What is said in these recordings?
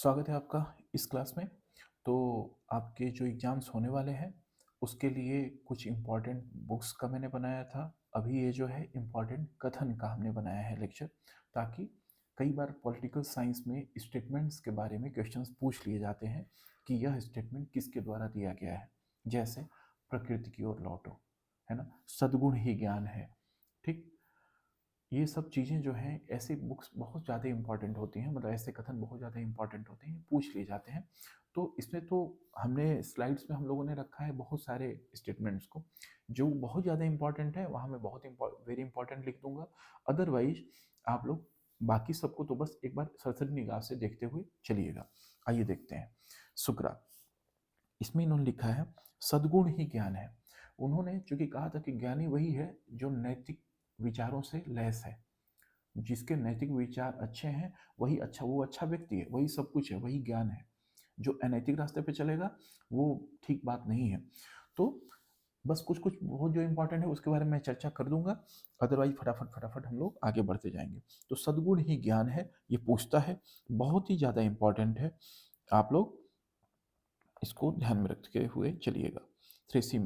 स्वागत है आपका इस क्लास में। तो आपके जो एग्ज़ाम्स होने वाले हैं, उसके लिए कुछ इम्पोर्टेंट बुक्स का मैंने बनाया था। अभी ये जो है इम्पोर्टेंट कथन का हमने बनाया है लेक्चर, ताकि कई बार पॉलिटिकल साइंस में स्टेटमेंट्स के बारे में क्वेश्चंस पूछ लिए जाते हैं कि यह स्टेटमेंट किसके द्वारा दिया गया है। जैसे प्रकृति की ओर लौटो, है ना, सद्गुण ही ज्ञान है। ठीक, ये सब चीज़ें जो हैं, ऐसे बुक्स बहुत ज़्यादा इंपॉर्टेंट होती हैं, मतलब ऐसे कथन बहुत ज़्यादा इंपॉर्टेंट होते हैं, पूछ लिए जाते हैं। तो इसमें तो हमने स्लाइड्स में हम लोगों ने रखा है बहुत सारे स्टेटमेंट्स को। जो बहुत ज़्यादा इंपॉर्टेंट है वहाँ मैं बहुत वेरी इंपॉर्टेंट लिख दूंगा। अदरवाइज आप लोग बाकी सबको तो बस एक बार सरसरी निगाह से देखते हुए चलिएगा। आइए देखते हैं। सुकरात, इसमें इन्होंने लिखा है सद्गुण ही ज्ञान है। उन्होंने चूंकि कहा था कि ज्ञानी वही है जो नैतिक विचारों से लैस है। जिसके नैतिक विचार अच्छे हैं वही अच्छा, वो अच्छा व्यक्ति है, वही सब कुछ है, वही ज्ञान है। जो अनैतिक रास्ते पे चलेगा वो ठीक बात नहीं है। तो बस कुछ कुछ बहुत जो इंपॉर्टेंट है उसके बारे में मैं चर्चा कर दूंगा। अदरवाइज फटाफट फटाफट हम लोग आगे बढ़ते जाएंगे। तो सद्गुण ही ज्ञान है, ये पूछता है, बहुत ही ज़्यादा इंपॉर्टेंट है। आप लोग इसको ध्यान में रखते हुए चलिएगा। थ्रेसी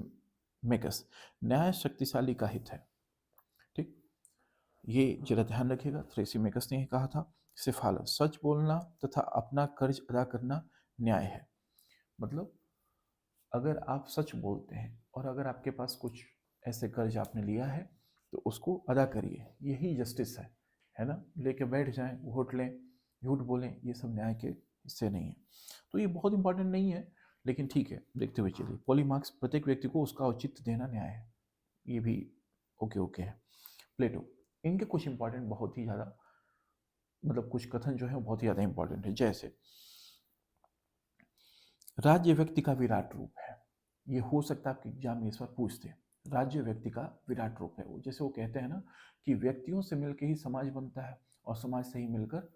मेकस, न्याय शक्तिशाली का हित है। ठीक, ये जरा ध्यान रखिएगा। थ्रेसिमेकस ने कहा था। सिफालस, सच बोलना तथा अपना कर्ज अदा करना न्याय है। मतलब अगर आप सच बोलते हैं और अगर आपके पास कुछ ऐसे कर्ज आपने लिया है तो उसको अदा करिए, यही जस्टिस है ना। लेके बैठ जाएं, वोट लें, झूठ बोलें, ये सब न्याय के हिस्से नहीं है। तो ये बहुत इंपॉर्टेंट नहीं है, लेकिन ठीक है, देखते हुए चलिए। पॉलीमार्क्स, प्रत्येक व्यक्ति को उसका औचित्य देना न्याय है, ये भी ओके ओके है। प्लेटो, इनके कुछ इंपॉर्टेंट, बहुत ही ज़्यादा, मतलब कुछ कथन जो है बहुत ही ज़्यादा इंपॉर्टेंट है। जैसे राज्य व्यक्ति का विराट रूप है। ये हो सकता है आपके एग्जाम में इस बार पूछते हैं। राज्य व्यक्ति का विराट रूप है। वो जैसे वो कहते हैं ना कि व्यक्तियों से मिलकर ही समाज बनता है और समाज से ही मिलकर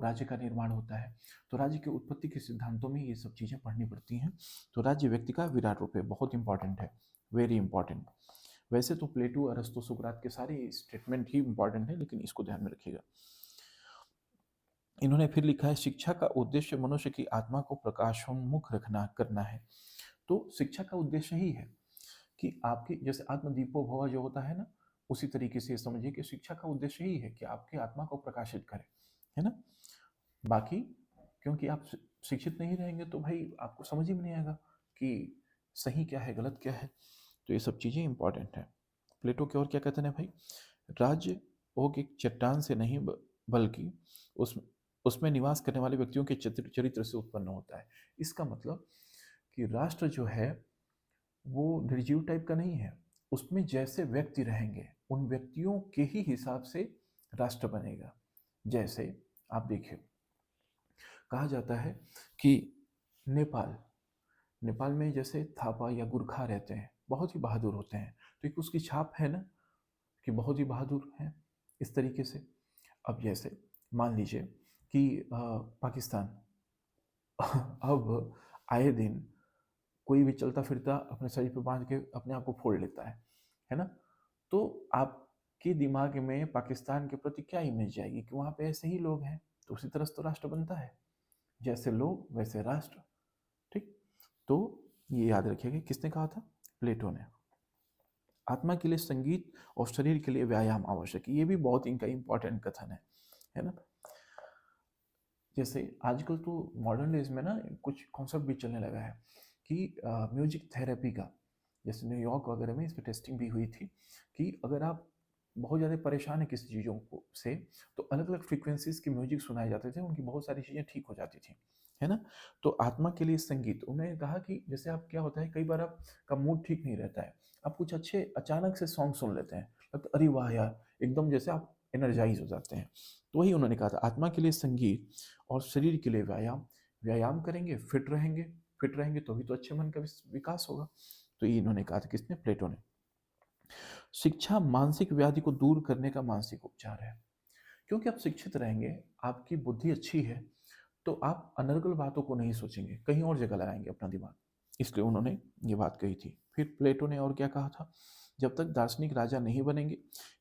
राज्य का निर्माण होता है। तो राज्य की उत्पत्ति के सिद्धांतों में ये सब चीज़ें पढ़नी पड़ती हैं। तो राज्य व्यक्ति का विराट रूप है, बहुत इंपॉर्टेंट है, वेरी इंपॉर्टेंट। वैसे तो प्लेटो, अरस्तु, सुकरात के सारे स्टेटमेंट ही इंपॉर्टेंट है, लेकिन इसको ध्यान में रखिएगा। इन्होंने फिर लिखा है शिक्षा का उद्देश्य मनुष्य की आत्मा को प्रकाशोन्मुख रखना करना है। तो शिक्षा का उद्देश्य ही है कि आपकी, जैसे आत्मदीपो भव जो होता है ना, उसी तरीके से समझिए कि शिक्षा का उद्देश्य ही है कि आपकी आत्मा को प्रकाशित करे, है ना। बाकी क्योंकि आप शिक्षित नहीं रहेंगे तो भाई आपको समझ ही में नहीं आएगा कि सही क्या है, गलत क्या है। तो ये सब चीज़ें इंपॉर्टेंट है। प्लेटो के और क्या कहते हैं भाई, राज्य भोग एक चट्टान से नहीं बल्कि उस उसमें निवास करने वाले व्यक्तियों के चरित्र से उत्पन्न होता है। इसका मतलब कि राष्ट्र जो है वो निर्जीव टाइप का नहीं है। उसमें जैसे व्यक्ति रहेंगे उन व्यक्तियों के ही हिसाब से राष्ट्र बनेगा। जैसे आप देखिए, कहा जाता है कि नेपाल नेपाल में जैसे थापा या गुरखा रहते हैं, बहुत ही बहादुर होते हैं। तो एक उसकी छाप है ना कि बहुत ही बहादुर हैं, इस तरीके से। अब जैसे मान लीजिए कि पाकिस्तान अब आए दिन कोई भी चलता फिरता अपने शरीर पे बांध के अपने आप को फोड़ लेता है ना। तो आपके दिमाग में पाकिस्तान के प्रति क्या इमेज जाएगी कि वहाँ पे ऐसे ही लोग हैं, तो उसी तरह से तो राष्ट्र बनता है, जैसे लोग वैसे राष्ट्र। ठीक, तो ये याद रखिएगा, किसने कहा था, प्लेटो ने। आत्मा के लिए संगीत और शरीर के लिए व्यायाम आवश्यक है, ये भी बहुत इनका इंपॉर्टेंट कथन है ना। जैसे आजकल तो मॉडर्न डेज में ना कुछ कॉन्सेप्ट भी चलने लगा है कि म्यूजिक थेरेपी का। जैसे न्यूयॉर्क वगैरह में इस पर टेस्टिंग भी हुई थी कि अगर आप बहुत ज़्यादा परेशान है किसी चीज़ों को से, तो अलग अलग फ्रीक्वेंसीज की म्यूजिक सुनाए जाते थे, उनकी बहुत सारी चीज़ें ठीक हो जाती थी, है ना। तो आत्मा के लिए संगीत, उन्होंने कहा कि जैसे आप, क्या होता है कई बार आपका मूड ठीक नहीं रहता है, आप कुछ अच्छे अचानक से सॉन्ग सुन लेते हैं, लगता अरे वाह यार, एकदम जैसे आप एनर्जाइज हो जाते हैं। तो वही उन्होंने कहा था, आत्मा के लिए संगीत और शरीर के लिए व्यायाम। व्यायाम करेंगे, फिट रहेंगे, फिट रहेंगे तो भी तो अच्छे मन का विकास होगा। तो ये इन्होंने कहा था, किसने, प्लेटो ने। शिक्षा मानसिक व्याधि को दूर करने का मानसिक उपचार है। क्योंकि आप शिक्षित रहेंगे, आपकी बुद्धि अच्छी है, तो आप अनर्गल बातों को नहीं सोचेंगे, कहीं और जगह लगाएंगे अपना दिमाग। इसलिए उन्होंने ये बात कही थी। फिर प्लेटो ने और क्या कहा था जब तक दार्शनिक राजा नहीं बनेंगे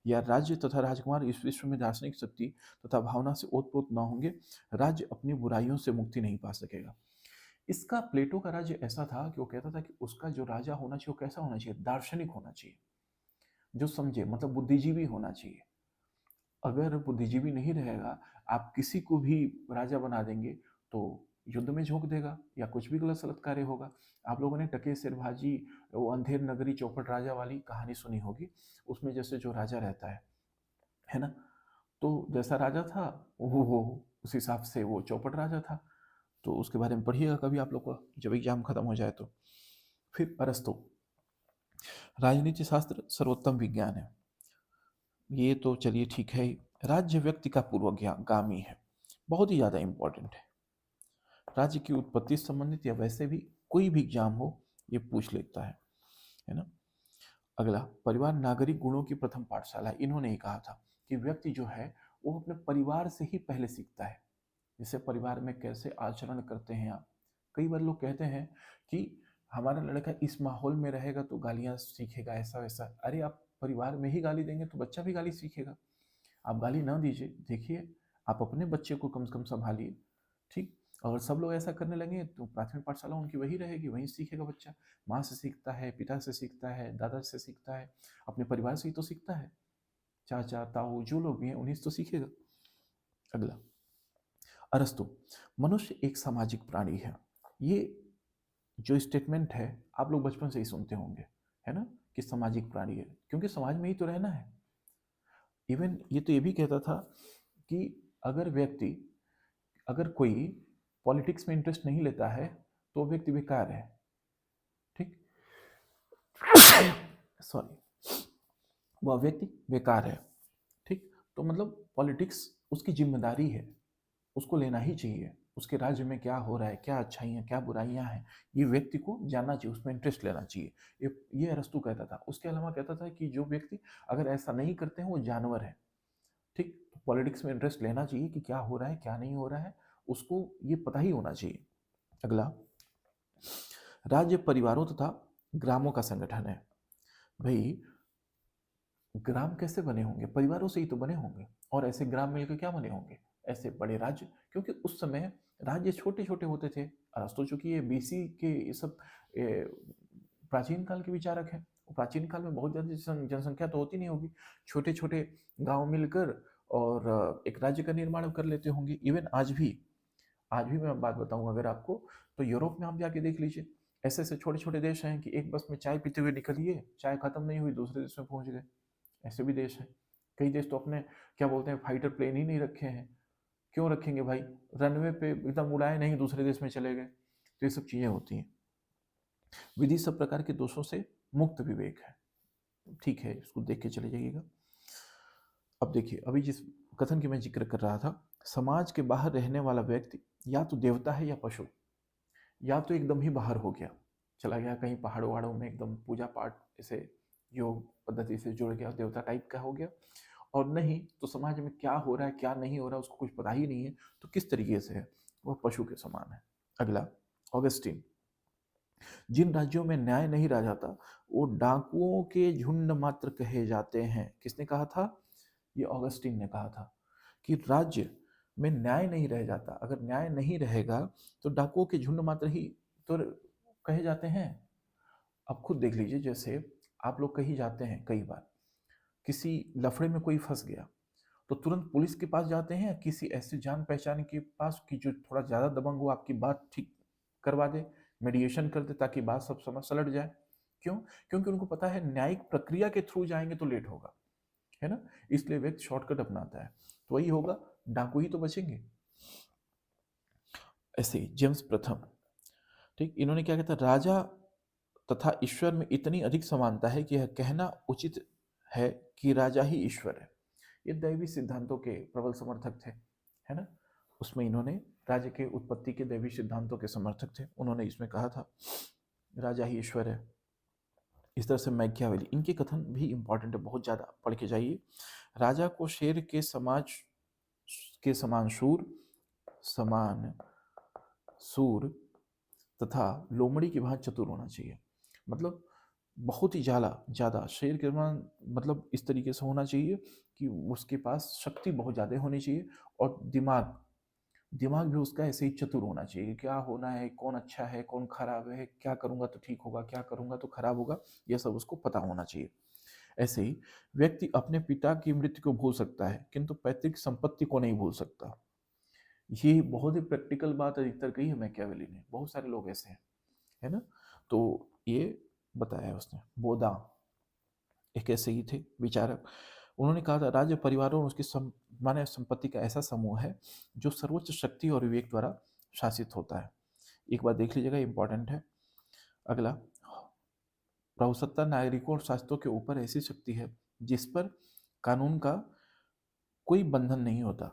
या राज्य तथा राजकुमार इस विश्व में दार्शनिक शक्ति तथा भावना से ओतप्रोत न होंगे, राज्य अपनी बुराइयों से मुक्ति नहीं पा सकेगा। इसका प्लेटो का राज्य ऐसा था कि वो कहता था कि उसका जो राजा होना चाहिए वो कैसा होना चाहिए, दार्शनिक होना चाहिए, जो समझे, मतलब बुद्धिजीवी होना चाहिए। अगर बुद्धिजीवी नहीं रहेगा, आप किसी को भी राजा बना देंगे तो युद्ध में झोंक देगा या कुछ भी गलत सलत कार्य होगा। आप लोगों ने टके सिरभाजी, वो अंधेर नगरी चौपट राजा वाली कहानी सुनी होगी। उसमें जैसे जो राजा रहता है ना, तो जैसा राजा था वो उस हिसाब से वो चौपट राजा था। तो उसके बारे में पढ़िएगा कभी आप लोग को, जब एग्जाम खत्म हो जाए तो। फिर अरस्तु, राजनीति शास्त्र सर्वोत्तम विज्ञान है, ये तो चलिए ठीक है ही। राज्य व्यक्ति का पूर्वगामी है, बहुत ही ज़्यादा इम्पोर्टेंट है। राज्य की उत्पत्ति से संबंधित या वैसे भी कोई भी एग्जाम हो ये पूछ लेता है ना। अगला, परिवार नागरिक गुणों की प्रथम पाठशाला। इन्होंने ही कहा था कि व्यक्ति जो है वो अपने परिवार से ही पहले सीखता है। जैसे परिवार में कैसे आचरण करते हैं आप। कई बार लोग कहते हैं कि हमारा लड़का इस माहौल में रहेगा तो गालियां सीखेगा, ऐसा वैसा। अरे आप परिवार में ही गाली देंगे तो बच्चा भी गाली सीखेगा। आप गाली ना दीजिए, देखिए आप अपने बच्चे को कम से कम संभालिए। ठीक, अगर सब लोग ऐसा करने लगे तो प्राथमिक पाठशाला उनकी वही रहेगी, वहीं सीखेगा बच्चा। माँ से सीखता है, पिता से सीखता है, दादा से सीखता है, अपने परिवार से ही तो सीखता है। चाचा ताऊ जो लोग भी हैं उन्हीं से तो सीखेगा। अगला, अरस्तु, मनुष्य एक सामाजिक प्राणी है। ये जो स्टेटमेंट है आप लोग बचपन से ही सुनते होंगे, है ना, कि सामाजिक प्राणी है, क्योंकि समाज में ही तो रहना है। इवन ये तो ये भी कहता था कि अगर व्यक्ति, अगर कोई पॉलिटिक्स में इंटरेस्ट नहीं लेता है तो वो व्यक्ति बेकार है। ठीक, सॉरी, वह व्यक्ति बेकार है। ठीक, तो मतलब पॉलिटिक्स उसकी जिम्मेदारी है, उसको लेना ही चाहिए। उसके राज्य में क्या हो रहा है, क्या अच्छाइयाँ क्या बुराइयाँ हैं, ये व्यक्ति को जानना चाहिए, उसमें इंटरेस्ट लेना चाहिए। ये अरस्तु कहता था। उसके अलावा कहता था कि जो व्यक्ति अगर ऐसा नहीं करते हैं वो जानवर है। ठीक, तो पॉलिटिक्स में इंटरेस्ट लेना चाहिए कि क्या हो रहा है क्या नहीं हो रहा है, उसको ये पता ही होना चाहिए। अगला, राज्य परिवारों तथा ग्रामों का संगठन है। भाई ग्राम कैसे बने होंगे, परिवारों से ही तो बने होंगे। और ऐसे ग्राम मिलकर क्या बने होंगे, ऐसे बड़े राज्य। क्योंकि उस समय राज्य छोटे छोटे होते थे। अरस्तु चूंकि ये बीसी के ये सब प्राचीन काल के विचारक हैं, प्राचीन काल में बहुत ज़्यादा जनसंख्या तो होती नहीं होगी, छोटे छोटे गांव मिलकर और एक राज्य का निर्माण कर लेते होंगे। इवन आज भी मैं बात बताऊं अगर आपको, तो यूरोप में आप जाके देख लीजिए, ऐसे ऐसे छोटे छोटे देश हैं कि एक बस में चाय पीते हुए निकलिए, चाय खत्म नहीं हुई दूसरे देश में पहुंच गए। ऐसे भी देश हैं। कई देश तो अपने क्या बोलते हैं फाइटर प्लेन ही नहीं रखे हैं। क्यों रखेंगे भाई, रनवे पे एकदम उड़ाए नहीं, दूसरे देश में चले गए। तो ये सब चीज़ें होती हैं। विधि सब प्रकार के दोषों से मुक्त विवेक है। ठीक है, इसको देख के चले जाइएगा। अब देखिए, अभी जिस कथन की मैं जिक्र कर रहा था, समाज के बाहर रहने वाला व्यक्ति या तो देवता है या पशु, या तो एकदम ही बाहर हो गया, चला गया कहीं पहाड़ों वहाड़ों में, एकदम पूजा पाठ ऐसे योग पद्धति से जुड़ गया, देवता टाइप का हो गया। और नहीं तो समाज में क्या हो रहा है क्या नहीं हो रहा है उसको कुछ पता ही नहीं है, तो किस तरीके से है, वह पशु के समान है। अगला, ऑगस्टीन, जिन राज्यों में न्याय नहीं रह जाता वो डाकुओं के झुंड मात्र कहे जाते हैं। किसने कहा था, ये ऑगस्टीन ने कहा था कि राज्य में न्याय नहीं रह जाता, अगर न्याय नहीं रहेगा तो डाकुओं के झुंड मात्र ही तो कहे जाते हैं। अब खुद देख लीजिए, जैसे आप लोग कहीं जाते हैं, कई बार किसी लफड़े में कोई फंस गया तो तुरंत पुलिस के पास जाते हैं या किसी ऐसे जान पहचान के पास कि जो थोड़ा ज़्यादा दबंग हो, आपकी बात ठीक करवा दे, मेडिएशन कर दे, ताकि बात सब समझ सलट जाए। क्यों, क्योंकि उनको पता है न्यायिक प्रक्रिया के थ्रू जाएंगे तो लेट होगा, है ना, इसलिए व्यक्ति शॉर्टकट अपनाता है। तो वही होगा, डाकू ही तो बचेंगे। ऐसे ही जेम्स प्रथम, ठीक, इन्होंने क्या कहता, राजा तथा ईश्वर में इतनी अधिक समानता है कि यह कहना उचित है कि राजा ही ईश्वर है। ये दैवी सिद्धांतों के प्रबल समर्थक थे, है ना। उसमें इन्होंने राज्य के उत्पत्ति के दैवी सिद्धांतों के समर्थक थे, उन्होंने इसमें कहा था राजा ही ईश्वर है। इस तरह से मैकियावेली, इनके कथन भी इंपॉर्टेंट है, बहुत ज़्यादा पढ़ के जाइए। राजा को शेर के समान सूर तथा लोमड़ी की भांति चतुर होना चाहिए। मतलब बहुत ही ज़्यादा ज़्यादा शरीर के निर्माण मतलब इस तरीके से होना चाहिए कि उसके पास शक्ति बहुत ज़्यादा होनी चाहिए, और दिमाग दिमाग भी उसका ऐसे ही चतुर होना चाहिए, क्या होना है, कौन अच्छा है, कौन खराब है, क्या करूँगा तो ठीक होगा, क्या करूँगा तो खराब होगा, यह सब उसको पता होना चाहिए। ऐसे ही व्यक्ति अपने पिता की मृत्यु को भूल सकता है, किंतु पैतृक संपत्ति को नहीं भूल सकता। ये बहुत ही प्रैक्टिकल बात अधिकतर कही है मैकियावेली ने, बहुत सारे लोग ऐसे हैं, है ना? तो ये बताया है उसने। बोधा एक ऐसे ही थे विचारक। उन्होंने कहा था, राज्य परिवारों और उसकी मानव संपत्ति का ऐसा समूह है जो सर्वोच्च शक्ति और विवेक द्वारा शासित होता है। एक बार देख लीजिएगा, इंपॉर्टेंट है। अगला, प्रभुसत्ता नागरिकों और शास्त्रों के ऊपर ऐसी शक्ति है जिस पर कानून का कोई बंधन नहीं होता।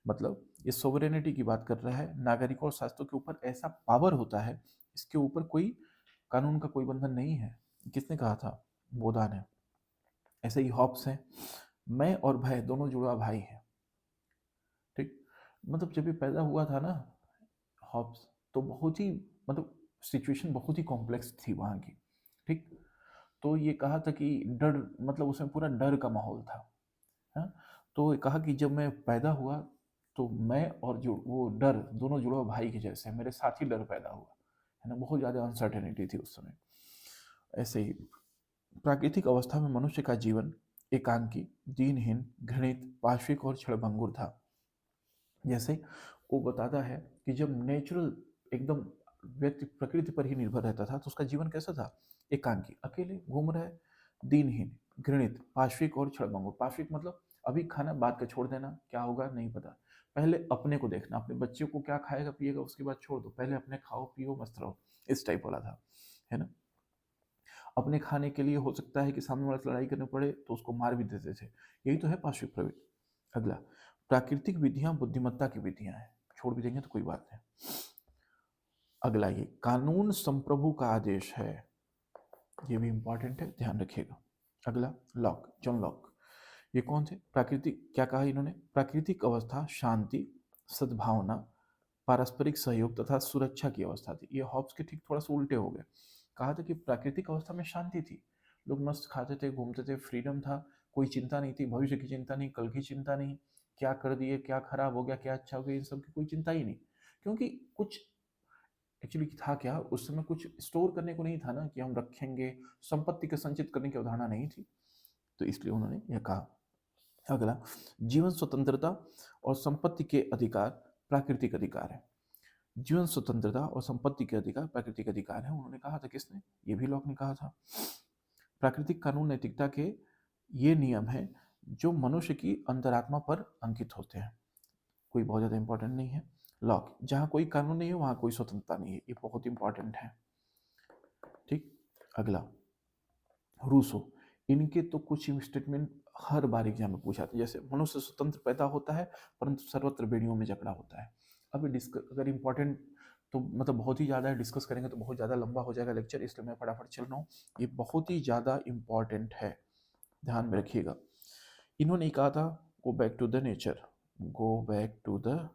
मतलब ये सोवरेनिटी की बात कर रहा है, नागरिकों और शास्त्रों के ऊपर ऐसा पावर होता है, इसके ऊपर कोई कानून का कोई बंधन नहीं है। किसने कहा था? बोधा ने। ऐसे ही हॉब्स हैं, मैं और भय दोनों जुड़वा भाई हैं। ठीक, मतलब जब ये पैदा हुआ था ना हॉब्स, तो बहुत ही मतलब सिचुएशन बहुत ही कॉम्प्लेक्स थी वहाँ की। ठीक, तो ये कहा था कि डर, मतलब उसमें पूरा डर का माहौल था। हाँ, तो ये कहा कि जब मैं पैदा हुआ तो मैं और जो वो डर दोनों जुड़वा भाई के जैसे हैं, मेरे साथ ही डर पैदा हुआ, है ना? बहुत ज़्यादा अनसर्टेनिटी थी उस समय। ऐसे ही प्राकृतिक अवस्था में मनुष्य का जीवन एकांकी, दीनहीन, घृणित, पाश्विक और क्षणभंगुर था। जैसे वो बताता है कि जब नेचुरल एकदम व्यक्ति प्रकृति पर ही निर्भर रहता था तो उसका जीवन कैसा था? एकांकी, अकेले घूम रहा है, दीनहीन, घृणित, पाश्विक और क्षणभंगुर। पाश्विक मतलब अभी खाना बाद का छोड़ देना, क्या होगा नहीं पता, पहले अपने को देखना, अपने बच्चे को क्या खाएगा पिएगा उसके बाद छोड़ दो, पहले अपने खाओ पियो मस्त रहो, इस टाइप वाला था, है ना? अपने खाने के लिए हो सकता है कि सामने वाले से लड़ाई करनी पड़े तो उसको मार भी देते थे। यही तो है पाशविक प्रवृत्ति। अगला, प्राकृतिक विधियां बुद्धिमत्ता की विधियां हैं, छोड़ भी देंगे तो कोई बात नहीं। अगला, ये कानून संप्रभु का आदेश है, ये भी इंपॉर्टेंट है, ध्यान रखिएगा। अगला, लॉक, जॉन लॉक। ये कौन थे? प्राकृतिक, क्या कहा इन्होंने? प्राकृतिक अवस्था शांति, सद्भावना, पारस्परिक सहयोग तथा सुरक्षा की अवस्था थी। ये हॉब्स के ठीक थोड़ा सा उल्टे हो गए। कहा था कि प्राकृतिक अवस्था में शांति थी, लोग मस्त खाते थे, घूमते थे, फ्रीडम था, कोई चिंता नहीं थी, भविष्य की चिंता नहीं, कल की चिंता नहीं, क्या कर दिए, क्या खराब हो गया, क्या अच्छा हो गया, इन सब की कोई चिंता ही नहीं। क्योंकि कुछ एक्चुअली था क्या, उस समय कुछ स्टोर करने को नहीं था ना कि हम रखेंगे, संपत्ति के संचित करने की अवधारणा नहीं थी, तो इसलिए उन्होंने यह कहा। अगला, जीवन स्वतंत्रता और संपत्ति के अधिकार प्राकृतिक अधिकार है। जीवन स्वतंत्रता और संपत्ति के अधिकार प्राकृतिक अधिकार है, उन्होंने कहा था। किसने? ये भी लॉक ने कहा था। प्राकृतिक कानून नैतिकता के ये नियम हैं जो मनुष्य की अंतरात्मा पर अंकित होते हैं, कोई बहुत ज़्यादा इंपॉर्टेंट नहीं है। लॉक, जहाँ कोई कानून नहीं है वहाँ कोई स्वतंत्रता नहीं है, ये बहुत इंपॉर्टेंट है। ठीक, अगला, रूसो। इनके तो कुछ स्टेटमेंट हर बार एग्जाम में पूछा था, जैसे मनुष्य स्वतंत्र पैदा होता है परंतु सर्वत्र बेड़ियों में जकड़ा होता है। अभी अगर इम्पोर्टेंट तो मतलब बहुत ही ज़्यादा डिस्कस करेंगे तो बहुत ज़्यादा लंबा हो जाएगा लेक्चर, इसलिए मैं फटाफट चल रहा हूँ। ये बहुत ही ज़्यादा इम्पॉर्टेंट है, ध्यान में रखिएगा। इन्होंने कहा था, go back to the nature, go back to the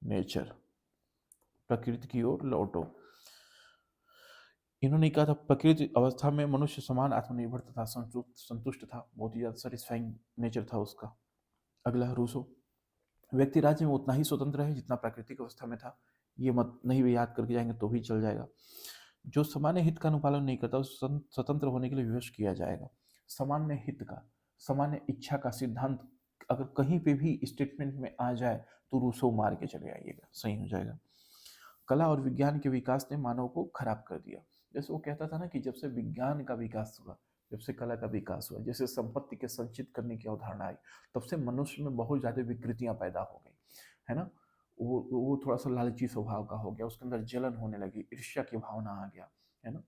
nature, प्रकृति की ओर लौटो। इन्होंने कहा था, प्रकृति अवस्था में मनुष्य समान आत्मनिर्भर तथा संतुष्ट था, बहुत ही ज़्यादा सेटिस्फाइंग नेचर था उसका। अगला, रूसो। व्यक्ति राज्य में उतना ही स्वतंत्र है जितना प्राकृतिक अवस्था में था, ये मत नहीं भी याद करके जाएंगे तो भी चल जाएगा। जो सामान्य हित का अनुपालन नहीं करता उस स्वतंत्र होने के लिए विवश किया जाएगा। सामान्य हित का, सामान्य इच्छा का सिद्धांत अगर कहीं पे भी स्टेटमेंट में आ जाए तो रूसो मार के चले आइएगा, सही हो जाएगा। कला और विज्ञान के विकास ने मानव को खराब कर दिया। जैसे वो कहता था ना कि जब से विज्ञान का विकास हुआ, जब से कला का विकास हुआ, जैसे संपत्ति के संचित करने की अवधारणा आई, तब से मनुष्य में बहुत ज़्यादा विकृतियां पैदा हो गई, है ना? वो थोड़ा सा लालची स्वभाव का हो गया, उसके अंदर जलन होने लगी, ईर्ष्या की भावना आ गया, है ना?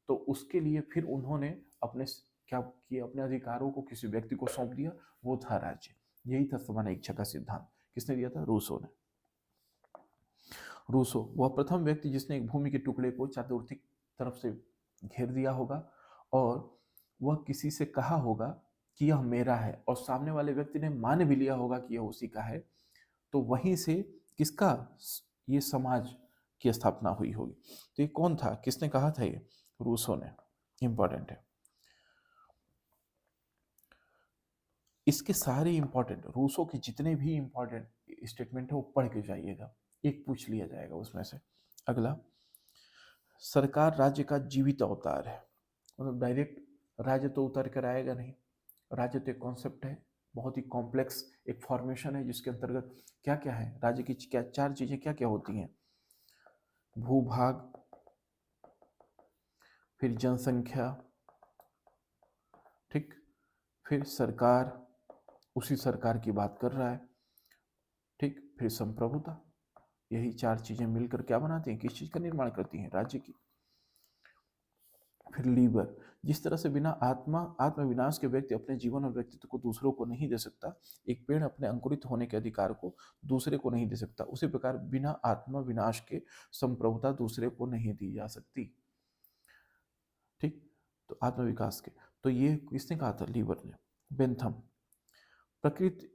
तो उसके लिए फिर उन्होंने अपने क्या किया, अपने अधिकारों को किसी व्यक्ति को सौंप दिया, वो था राज्य। यही था समान इच्छा का सिद्धांत। किसने दिया था? रूसो ने। रूसो वह प्रथम व्यक्ति जिसने एक भूमि के टुकड़े को चातुर्थिक तरफ से घेर दिया होगा और वह किसी से कहा होगा कि यह मेरा है, और सामने वाले व्यक्ति ने मान भी लिया होगा कि यह उसी का है, तो वहीं से किसका, ये समाज की स्थापना हुई होगी। तो ये कौन था, किसने कहा था? ये रूसो ने। इंपॉर्टेंट है। इसके सारे इंपॉर्टेंट रूसो के जितने भी इंपॉर्टेंट स्टेटमेंट है वो पढ़ के जाइएगा, एक पूछ लिया जाएगा उसमें से। अगला, सरकार राज्य का जीवित अवतार है। मतलब डायरेक्ट राज्य तो उतर कर आएगा नहीं। राज्य तो एक कॉन्सेप्ट है, बहुत ही कॉम्प्लेक्स एक फॉर्मेशन है, जिसके अंतर्गत क्या क्या है, राज्य की क्या चार चीजें क्या क्या होती हैं। भूभाग, फिर जनसंख्या, ठीक, फिर सरकार, उसी सरकार की बात कर रहा है, ठीक, फिर संप्रभुता। यही चार चीजें मिलकर क्या बनाती हैं, किस चीज का निर्माण करती हैं, राज्य की। फिर लीवर, जिस तरह से बिना आत्म विनाश के व्यक्ति अपने जीवन और व्यक्तित्व को दूसरों को नहीं दे सकता, एक पेड़ अपने अंकुरित होने के अधिकार को दूसरे को नहीं दे सकता, उसी प्रकार बिना आत्म विनाश के संप्रभुता दूसरे को नहीं दी जा सकती। ठीक, तो आत्म विकास के, तो ये किसने कहा था, लीवर ने। बेंथम, प्रकृति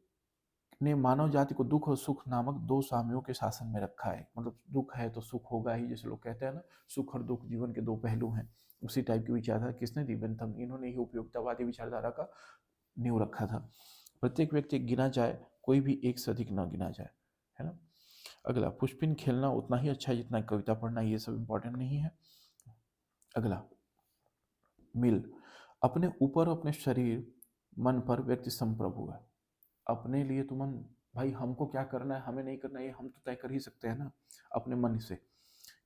ने मानव जाति को दुख और सुख नामक दो स्वामियों के शासन में रखा है। मतलब दुख है तो सुख होगा ही, जैसे लोग कहते हैं ना, सुख और दुख जीवन के दो पहलू हैं। उसी टाइप की विचारधारा किसने दी, बेंथम। इन्होंने ही उपयोगितावादी विचारधारा का नींव रखा था। प्रत्येक व्यक्ति गिना जाए, कोई भी एक से अधिक न गिना जाए, है ना। अगला, पुष्पिन खेलना उतना ही अच्छा है जितना कविता पढ़ना, ये सब इंपॉर्टेंट नहीं है। अगला, मिल, अपने ऊपर अपने शरीर मन पर व्यक्ति संप्रभु है। अपने लिए तो मन, भाई हमको क्या करना है हमें नहीं करना है, ये हम तो तय कर ही सकते हैं ना अपने मन से,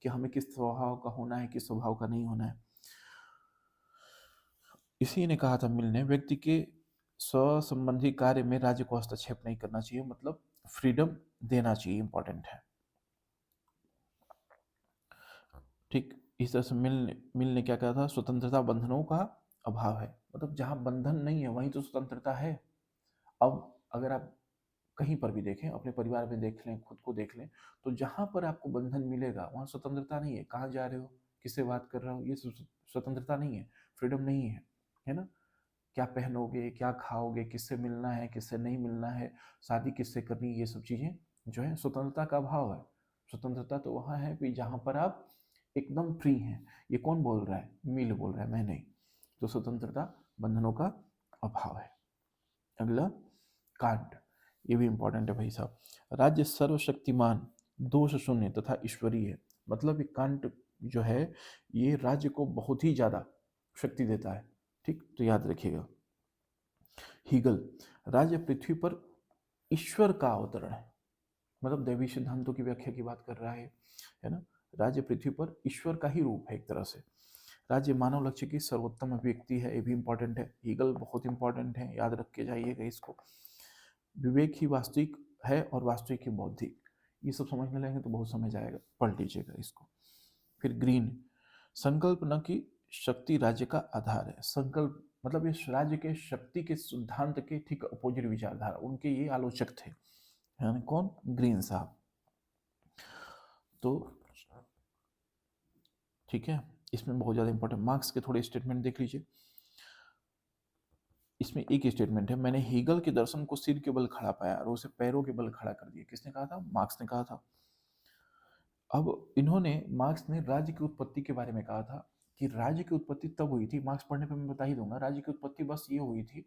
कि हमें किस स्वभाव का होना है, किस स्वभाव का नहीं होना है। इसी ने कहा था, मिलने, व्यक्ति के स्व संबंधी कार्य में राज्य को हस्तक्षेप नहीं करना चाहिए, मतलब फ्रीडम देना चाहिए, इंपॉर्टेंट है। ठीक, इस तरह से मिल ने क्या कहा था, स्वतंत्रता बंधनों का अभाव है। मतलब जहां बंधन नहीं है वहीं तो स्वतंत्रता है। अब अगर आप कहीं पर भी देखें, अपने परिवार में देख लें, खुद को देख लें, तो जहां पर आपको बंधन मिलेगा वहां स्वतंत्रता नहीं है। कहाँ जा रहे हो, किससे बात कर रहे हो, ये स्वतंत्रता नहीं है, फ्रीडम नहीं है, है ना। क्या पहनोगे, क्या खाओगे, किससे मिलना है, किससे नहीं मिलना है, शादी किससे करनी, ये सब चीजें जो है स्वतंत्रता का अभाव है। स्वतंत्रता तो वहां है कि जहां पर आप एकदम फ्री हैं। ये कौन बोल रहा है, मिल बोल रहा है, मैं नहीं। तो स्वतंत्रता बंधनों का अभाव है। अगला, कांट, ये भी इंपॉर्टेंट है भाई साहब। राज्य सर्वशक्तिमान, दोष शून्य तथा ईश्वरीय है। मतलब ये कांट जो है, ये राज्य को बहुत ही ज्यादा शक्ति देता है। ठीक, तो याद रखिएगा। हीगल, राज्य पृथ्वी पर ईश्वर का अवतरण है। मतलब दैवी सिद्धांतों की व्याख्या की बात कर रहा है ना। राज्य पृथ्वी पर ईश्वर का ही रूप है एक तरह से। राज्य मानव लक्ष्य की सर्वोत्तम अभिव्यक्ति है, ये भी इंपॉर्टेंट है। हीगल बहुत इंपॉर्टेंट है, याद रख के जाइएगा इसको। विवेक ही वास्तविक है और वास्तविक ही बौद्धिक। ये सब समझने लगेंगे तो बहुत समय जाएगा, पढ़ लीजिएगा इसको। फिर ग्रीन, संकल्प न की शक्ति राज्य का आधार है। संकल्प मतलब इस राज्य के शक्ति के सिद्धांत के ठीक अपोजिट विचारधारा, उनके ये आलोचक थे, है कौन, ग्रीन साहब। तो ठीक है, इसमें बहुत ज़्यादा इंपॉर्टेंट मार्क्स के थोड़े स्टेटमेंट देख लीजिए। इसमें एक स्टेटमेंट है, मैंने हीगल के दर्शन को सिर के बल खड़ा पाया और उसे पैरों के बल खड़ा कर दिया। किसने कहा था, मार्क्स ने कहा था। अब इन्होंने, मार्क्स ने राज्य की उत्पत्ति के बारे में कहा था कि राज्य की उत्पत्ति तब हुई थी, मार्क्स पढ़ने पे मैं बता ही दूंगा। राज्य की उत्पत्ति बस ये हुई थी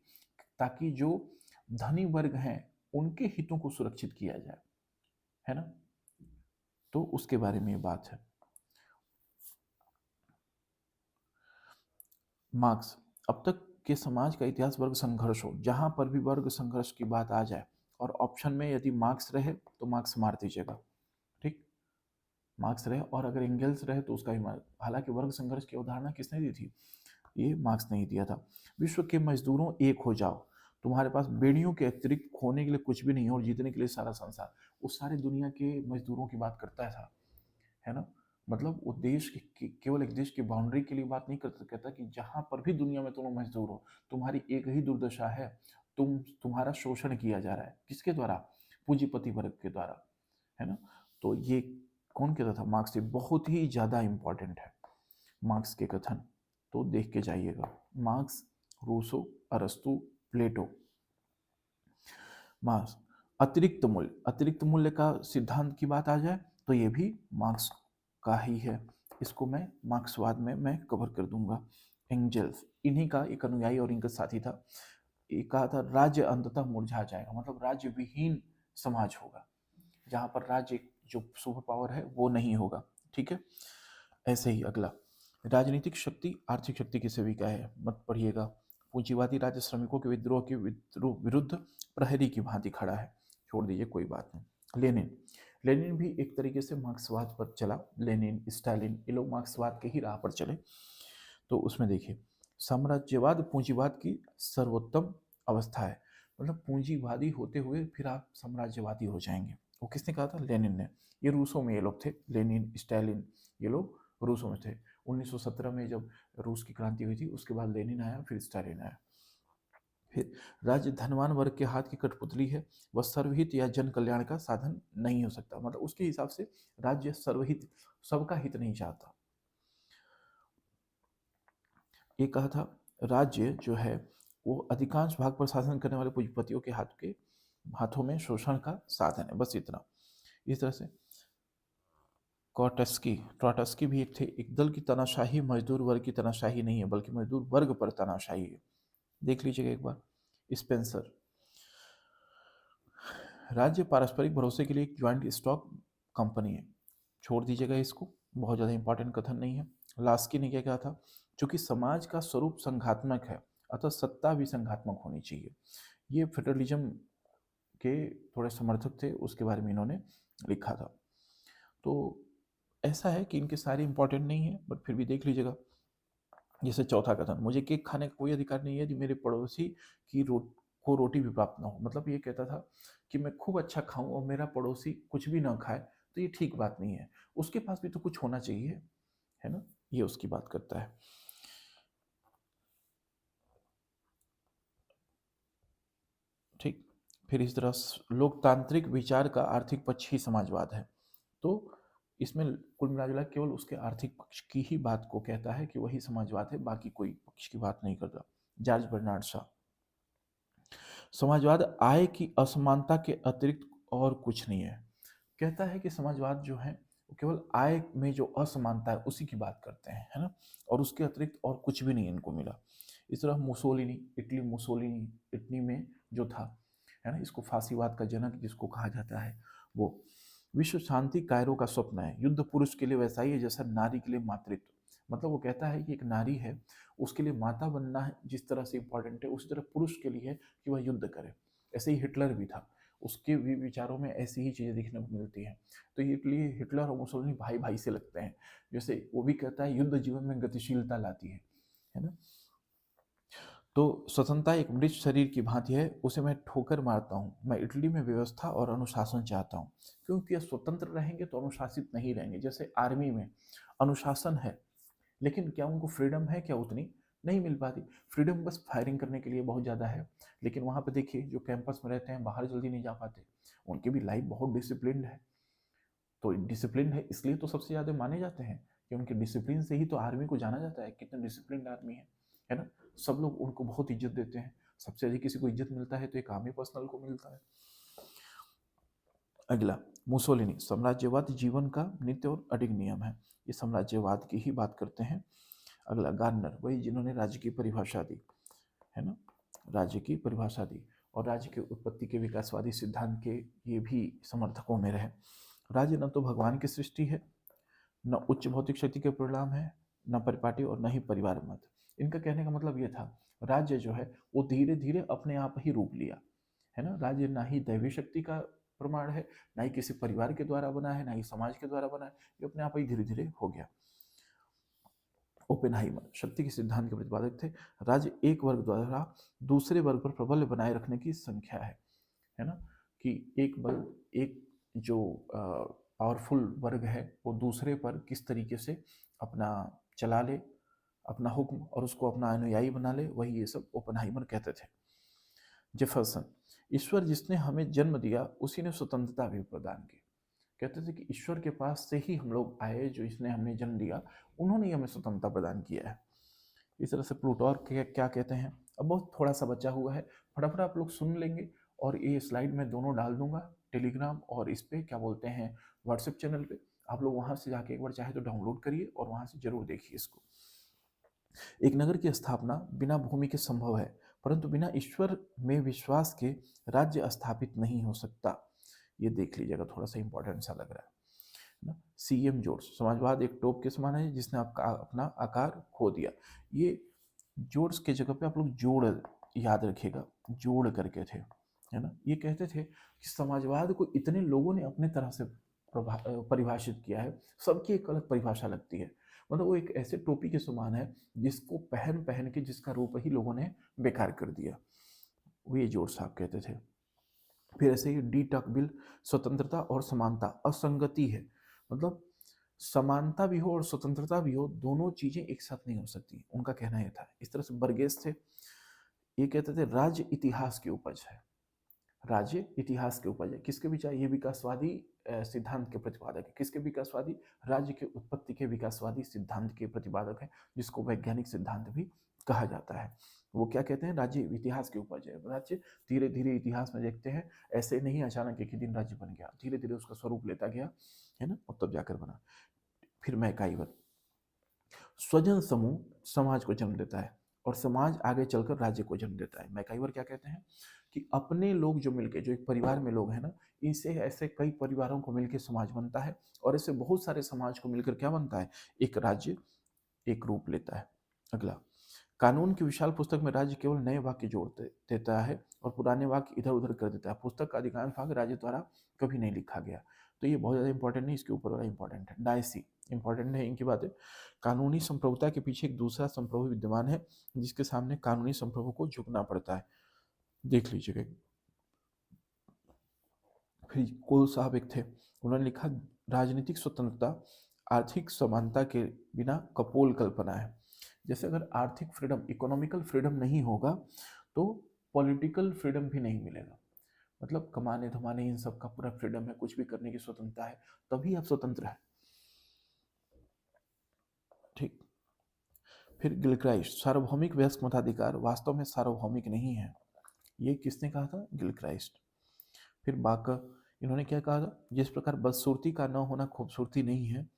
ताकि जो धनी वर्ग हैं उनके हितों को सुरक्षित किया जाए, है ना। तो उसके बारे में ये बात है। मार्क्स, अब तक के समाज का इतिहास वर्ग संघर्ष हो, जहां पर भी वर्ग संघर्ष की बात आ जाए और ऑप्शन में यदि मार्क्स रहे तो मार्क्स मार दीजिएगा। ठीक, मार्क्स रहे, और अगर एंगल्स रहे तो उसका भी मार। हालांकि वर्ग संघर्ष की अवधारणा किसने दी थी, ये मार्क्स नहीं दिया था। विश्व के मजदूरों एक हो जाओ, तुम्हारे पास बेड़ियों के अतिरिक्त खोने के लिए कुछ भी नहीं है और जीतने के लिए सारा संसार। उस सारे दुनिया के मजदूरों की बात करता था, है ना। मतलब वो देश केवल एक देश की बाउंड्री के लिए बात नहीं करता, कहता कि जहां पर भी दुनिया में तुम मजदूर हो, तुम्हारी एक ही दुर्दशा है, तुम्हारा शोषण किया जा रहा है। किसके द्वारा, पूंजीपति वर्ग के द्वारा, है ना। तो ये कौन कहता था, मार्क्स। ये बहुत ही ज्यादा इंपॉर्टेंट है मार्क्स के कथन, तो देख के जाइएगा। मार्क्स, रूसो, अरस्तु, प्लेटो। मार्क्स, अतिरिक्त मूल्य का सिद्धांत की बात आ जाए तो ये भी मार्क्स का ही है। इसको मैं मार्क्सवाद में मैं कवर कर दूंगा, एंजल्स, इन्हीं का एक अनुयायी और इनका साथी था। ये कहा था राज्य अंततः मुरझा जाएगा, मतलब राज्य विहीन समाज होगा, जहां पर राज्य जो सुपर पावर है वो नहीं होगा। ठीक है। ऐसे ही अगला, राजनीतिक शक्ति आर्थिक शक्ति की सेविका है, मत पढ़िएगा। पूंजीवादी राज्य श्रमिकों के विद्रोह के विरुद्ध प्रहरी की भांति खड़ा है, छोड़ दीजिए कोई बात नहीं। लेनिन, लेनिन भी एक तरीके से मार्क्सवाद पर चला। लेनिन, स्टालिन, ये लोग मार्क्सवाद के ही राह पर चले। तो उसमें देखिए, साम्राज्यवाद पूंजीवाद की सर्वोत्तम अवस्था है, मतलब पूंजीवादी होते हुए फिर आप साम्राज्यवादी हो जाएंगे। वो किसने कहा था? लेनिन ने। ये रूसों में ये लोग थे, लेनिन, स्टालिन, ये लोग रूसों में थे। 1917 में जब रूस की क्रांति हुई थी, उसके बाद लेनिन आया, फिर स्टालिन आया। फिर राज्य धनवान वर्ग के हाथ की कठपुतली है, वह सर्वहित या जन कल्याण का साधन नहीं हो सकता, मतलब उसके हिसाब से राज्य सर्वहित, सबका हित नहीं चाहता। ये कहा था राज्य जो है वो अधिकांश भाग पर शासन करने वाले पूंजीपतियों के हाथों में शोषण का साधन है, बस इतना। इस तरह से ट्रॉटस्की भी एक थे, एक दल की तानाशाही मजदूर वर्ग की तानाशाही नहीं है, बल्कि मजदूर वर्ग पर तानाशाही है। देख लीजिएगा एक बार। स्पेंसर, राज्य पारस्परिक भरोसे के लिए एक ज्वाइंट स्टॉक कंपनी है, छोड़ दीजिएगा इसको, बहुत ज़्यादा इंपॉर्टेंट कथन नहीं है। लास्की ने क्या कहा था? चूंकि समाज का स्वरूप संघात्मक है, अतः सत्ता भी संघात्मक होनी चाहिए। ये फेडरलिज्म के थोड़े समर्थक थे, उसके बारे में इन्होंने लिखा था। तो ऐसा है कि इनके सारे इंपॉर्टेंट नहीं है, बट फिर भी देख लीजिएगा। जैसे चौथा कथन, मुझे केक खाने का कोई अधिकार नहीं है यदि मेरे पड़ोसी की को रोटी भी प्राप्त ना हो, मतलब ये कहता था कि मैं खूब अच्छा खाऊं और मेरा पड़ोसी कुछ भी ना खाए, तो ये ठीक बात नहीं है, उसके पास भी तो कुछ होना चाहिए, है ना? ये उसकी बात करता है। ठीक। फिर इस तरह लोकतांत्रिक विचार का आर्थिक पक्ष ही समाजवाद है। तो इसमें कुल मिला केवल उसके आर्थिक पक्ष की ही बात को कहता है कि वही समाजवाद है, बाकी कोई पक्ष की बात नहीं करता। जॉर्ज बर्नार्ड शॉ, समाजवाद आय की असमानता के अतिरिक्त और कुछ नहीं है। कहता है कि समाजवाद जो है वो केवल आय में जो असमानता है उसी की बात करते हैं, है ना? और उसके अतिरिक्त और कुछ भी नहीं इनको मिला। इस तरह मुसोलिनी इटली में जो था, है ना, इसको फांसीवाद का जनक जिसको कहा जाता है, वो विश्व शांति कायरो का स्वप्न है, युद्ध पुरुष के लिए वैसा ही है जैसा नारी के लिए मातृत्व। मतलब वो कहता है कि एक नारी है, उसके लिए माता बनना है जिस तरह से इंपॉर्टेंट है, उसी तरह पुरुष के लिए है कि वह युद्ध करे। ऐसे ही हिटलर भी था, उसके भी विचारों में ऐसी ही चीज़ें देखने को मिलती हैं। तो ये लिए हिटलर और मुसोलिनी भाई भाई से लगते हैं। जैसे वो भी कहता है युद्ध जीवन में गतिशीलता लाती है ना? तो स्वतंत्रता एक मृत शरीर की भांति है, उसे मैं ठोकर मारता हूँ। मैं इटली में व्यवस्था और अनुशासन चाहता हूँ, क्योंकि ये स्वतंत्र रहेंगे तो अनुशासित नहीं रहेंगे। जैसे आर्मी में अनुशासन है, लेकिन क्या उनको फ्रीडम है? क्या उतनी नहीं मिल पाती। फ्रीडम बस फायरिंग करने के लिए बहुत ज़्यादा है, लेकिन वहाँ पे देखिए जो कैंपस में रहते हैं बाहर जल्दी नहीं जा पाते, उनकी भी लाइफ बहुत डिसिप्लिन्ड है। तो डिसिप्लिन है इसलिए तो सबसे ज़्यादा माने जाते हैं, कि उनके डिसिप्लिन से ही तो आर्मी को जाना जाता है कितने डिसिप्लिन आर्मी है ना? सब लोग उनको बहुत इज्जत देते हैं। सबसे अधिक किसी को इज्जत मिलता है तो एक आर्मी पर्सनल को मिलता है। अगला, मुसोलिनी, साम्राज्यवाद जीवन का नित्य और अडिग नियम है। ये साम्राज्यवाद की ही बात करते हैं। अगला, गार्नर, वही जिन्होंने राज्य की परिभाषा दी, है ना, राज्य की परिभाषा दी, और राज्य के उत्पत्ति के विकासवादी सिद्धांत के ये भी समर्थकों में रहे। राज्य न तो भगवान की सृष्टि है, न उच्च भौतिक शक्ति के परिणाम है, न परिपाटी और न ही परिवार मत। इनका कहने का मतलब ये था, राज्य जो है वो धीरे धीरे अपने आप ही रूप लिया, है ना? राज्य ना ही दैवी शक्ति का प्रमाण है, ना ही किसी परिवार के द्वारा बना है, ना ही समाज के द्वारा बना है, ये अपने आप ही धीरे धीरे हो गया। ओपेनहाइमर शक्ति के सिद्धांत के प्रतिपादक थे। राज्य एक वर्ग द्वारा दूसरे वर्ग पर प्रबल बनाए रखने की संख्या है ना? कि एक वर्ग, एक जो पावरफुल वर्ग है वो दूसरे पर किस तरीके से अपना चला ले, अपना हुक्म, और उसको अपना अनुयायी बना ले, वही ये सब ओपेनहाइमर कहते थे। जेफरसन, ईश्वर जिसने हमें जन्म दिया उसी ने स्वतंत्रता भी प्रदान की। कहते थे कि ईश्वर के पास से ही हम लोग आए, जो इसने हमें जन्म दिया, उन्होंने ही हमें स्वतंत्रता प्रदान किया है। इस तरह से प्लूटोर क्या कहते हैं। अब बहुत थोड़ा सा बचा हुआ है, फटाफट आप लोग सुन लेंगे, और ये स्लाइड में दोनों डाल दूंगा, टेलीग्राम और इस पे क्या बोलते हैं, व्हाट्सएप चैनल पे। आप लोग वहाँ से जाके एक बार चाहे तो डाउनलोड करिए और वहाँ से जरूर देखिए इसको। एक नगर की स्थापना बिना भूमि के संभव है, परंतु बिना ईश्वर में विश्वास के राज्य स्थापित नहीं हो सकता। ये देख लीजिएगा, थोड़ा सा इंपॉर्टेंट सा लग रहा है ना। सीएम जोड्स, समाजवाद एक टोप के समान है जिसने आपका अपना आकार खो दिया। ये जोड्स के जगह पे आप लोग जोड़ याद रखिएगा, जोड़ करके थे, है ना। ये कहते थे कि समाजवाद को इतने लोगों ने अपने तरह से परिभाषित किया है, सबकी एक अलग परिभाषा लगती है। मतलब वो एक ऐसे टोपी के समान है जिसको पहन पहन के जिसका रूप ही लोगों ने बेकार कर दिया। वो ये जोड़ साहब कहते थे। फिर ऐसे ही डी टॉकविल, स्वतंत्रता और समानता असंगति है। मतलब समानता भी हो और स्वतंत्रता भी हो, दोनों चीजें एक साथ नहीं हो सकती, उनका कहना यह था। इस तरह से बर्गेस थे, ये कहते थे राज्य इतिहास की उपज है। राज्य इतिहास के उपज है। किसके विचार? ये विकासवादी सिद्धांत के प्रतिपादक है। किसके विकासवादी? राज्य के उत्पत्ति के विकासवादी सिद्धांत के प्रतिपादक है, जिसको वैज्ञानिक सिद्धांत भी कहा जाता है। वो क्या कहते हैं? राज्य इतिहास की उपज है। राज्य धीरे धीरे इतिहास में देखते हैं, ऐसे नहीं अचानक एक ही दिन राज्य बन गया, धीरे धीरे उसका स्वरूप लेता गया, है ना, और तब जाकर बना। फिर मैकाइवर, स्वजन समूह समाज को जन्म देता है और समाज आगे चलकर राज्य को जन्म देता है। मैकाइवर क्या कहते हैं कि अपने लोग जो मिलके, जो एक परिवार में लोग हैं ना, इनसे ऐसे कई परिवारों को मिलकर समाज बनता है, और ऐसे बहुत सारे समाज को मिलकर क्या बनता है? एक राज्य, एक रूप लेता है। अगला, कानून की विशाल पुस्तक में राज्य केवल नए वाक्य जोड़ देता है और पुराने वाक्य इधर उधर कर देता है। पुस्तक का अधिकांश भाग राज्य द्वारा कभी नहीं लिखा गया। तो ये बहुत ज़्यादा इंपॉर्टेंट नहीं, इसके ऊपर वाला इंपॉर्टेंट है। डायसी इंपॉर्टेंट है, इनकी बातें। कानूनी संप्रभुता के पीछे एक दूसरा संप्रभु विद्यमान है जिसके सामने कानूनी संप्रभु को झुकना पड़ता है। देख लीजिएगा। फिर कोल साहब एक थे, उन्होंने लिखा राजनीतिक स्वतंत्रता आर्थिक समानता के बिना कपोल कल्पना है। जैसे अगर आर्थिक फ्रीडम, इकोनॉमिकल फ्रीडम नहीं होगा तो पॉलिटिकल फ्रीडम भी नहीं मिलेगा। मतलब कमाने धमाने इन सब का पूरा फ्रीडम है, कुछ भी करने की स्वतंत्रता है, तभी आप स्वतंत्र हैं। ठीक। फिर गिलक्राइस्ट, सार्वभौमिक वयस्क मताधिकार वास्तव में सार्वभौमिक नहीं है। ये किसने कहा था? गिलक्राइस्ट। फिर बाकर, इन्होंने क्या कहा था? जिस प्रकार बदसूरती का न होना खूबसूरती नहीं है,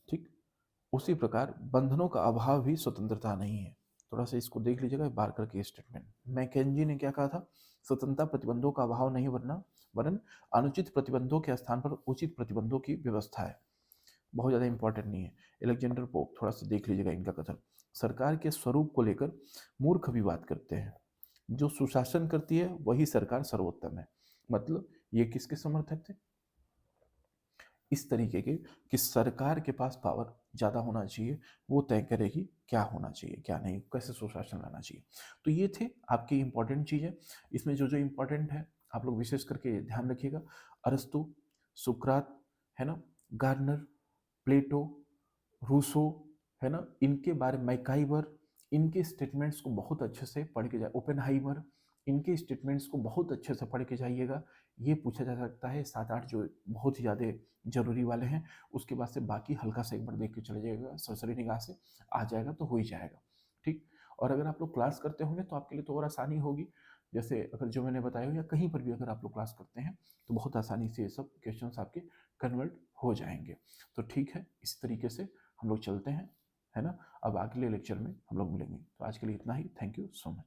ठीक, उसी प्रकार बंधनों का अभाव भी स्वतंत्रता नहीं है। थोड़ा सा इसको देख लीजिएगा, बारकर की स्टेटमेंट। मैकेंजी ने क्या कहा था? स्वतंत्रता प्रतिबंधों का अभाव नहीं वरन अनुचित प्रतिबंधों के स्थान पर उचित प्रतिबंधों की व्यवस्था है। बहुत ज़्यादा इंपॉर्टेंट नहीं है। एलेक्जेंडर पोप, थोड़ा सा देख लीजिएगा इनका कथन। सरकार के स्वरूप को लेकर मूर्ख भी बात करते हैं, जो सुशासन करती है वही सरकार सर्वोत्तम है। मतलब ये किसके समर्थक थे? इस तरीके के कि सरकार के पास पावर ज़्यादा होना चाहिए, वो तय करेगी क्या होना चाहिए क्या नहीं, कैसे सुशासन लाना चाहिए। तो ये थे आपकी इंपॉर्टेंट चीज़ें। इसमें जो जो इंपॉर्टेंट है आप लोग विशेष करके ध्यान रखिएगा। अरस्तु, सुकरात, है ना, गार्नर, प्लेटो, रूसो, है ना, इनके बारे में मैकाइवर, इनके स्टेटमेंट्स को बहुत अच्छे से पढ़ के जाए। ओपेनहाइमर, इनके स्टेटमेंट्स को बहुत अच्छे से पढ़ के जाइएगा। ये पूछा जा सकता है 7-8 जो बहुत ही ज़्यादा जरूरी वाले हैं। उसके बाद से बाकी हल्का सा एक बार देख के चले जाइएगा, सरसरी निगाह से आ जाएगा तो हो ही जाएगा। ठीक। और अगर आप लोग क्लास करते होंगे तो आपके लिए तो और आसानी होगी। जैसे अगर जो मैंने बताया हो या कहीं पर भी अगर आप लोग क्लास करते हैं तो बहुत आसानी से ये सब क्वेश्चन आपके कन्वर्ट हो जाएंगे। तो ठीक है, इस तरीके से हम लोग चलते हैं, है ना। अब अगले लेक्चर में हम लोग मिलेंगे। तो आज के लिए इतना ही। Thank you so much.